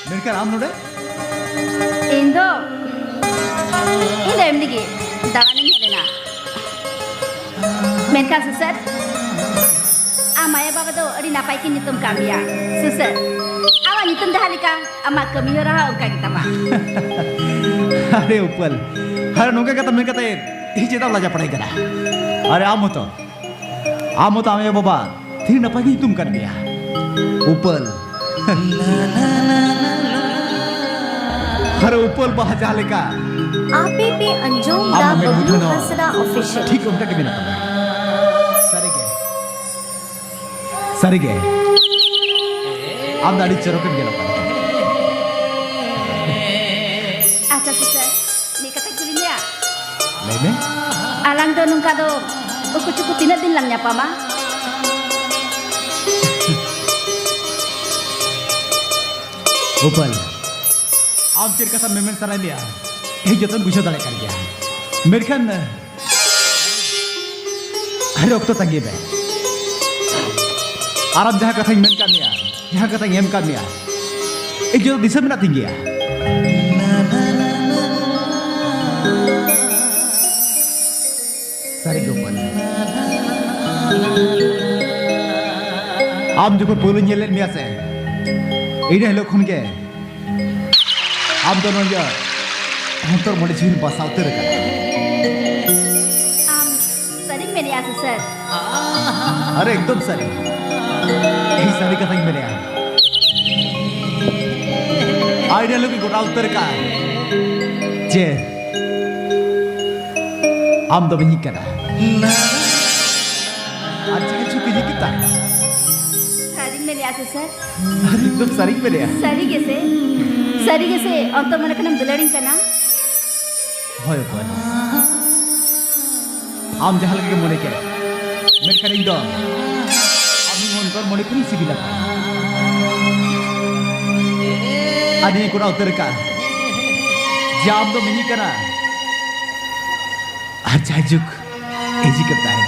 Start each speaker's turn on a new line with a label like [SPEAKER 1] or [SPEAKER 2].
[SPEAKER 1] मेनखान आम नोडे
[SPEAKER 2] Indo एमनी गे दावानिं Helena मेनखान सुसर आमाया बाबा दो अड़ी नापाय की नितुम कामिया सुसर आवा नितुम दहालिका आमा कमी हो रहा उनका kita mah
[SPEAKER 1] अरे उपल हर नोके कता मैं कता ही चेता लाजा पढ़ाई करा अरे आमो तो आमे बाबा थी नपा की तुम कर दिया उपल अरे उपल बाहा जाले का
[SPEAKER 3] APP Anjom da Bablu Hasra Official.
[SPEAKER 1] ठीक उनका के बिना सारी के आप दाढ़ी चरो के गेला पा
[SPEAKER 2] Acha suser ni kata gulinya
[SPEAKER 1] लेने
[SPEAKER 2] alang do nungka do uku cukup tina din lang nyapa mah
[SPEAKER 1] उपल आप चेर का सब मेमेंट सराय दिया ये जतन बुझा दाले कर गया मेरे खान अरे वक्त तंगे बे आराम जहाँ कथा मेन कर निया जहाँ कथा एम कर निया एक जो दिशा में ना तिंगिया सारी गोपल आप जो को पोलो नियलेन मिया से इधर लोग खुन के आप दोनों ये हम तो बड़े जीवन बसाते रहे
[SPEAKER 2] sering meni ya suser
[SPEAKER 1] अरे एकदम सारी यही सारी कथा मेरे यहाँ आइडिया लोग गोटा उत्तर का जे हम तो बनी करा अच्छा चुकी जी कितना
[SPEAKER 2] sering meni ya suser
[SPEAKER 1] अरे एकदम सारी मेरे यहाँ
[SPEAKER 2] sari gese onto mana kanam dularing kana
[SPEAKER 1] होय होय आम जहाँ लगे मोने के मेरे करें दो आमी मोन कर मोने करी सी बिला आदि कोड़ा उतर का जाम तो मिनी करा अच्छा जुक एजी करता है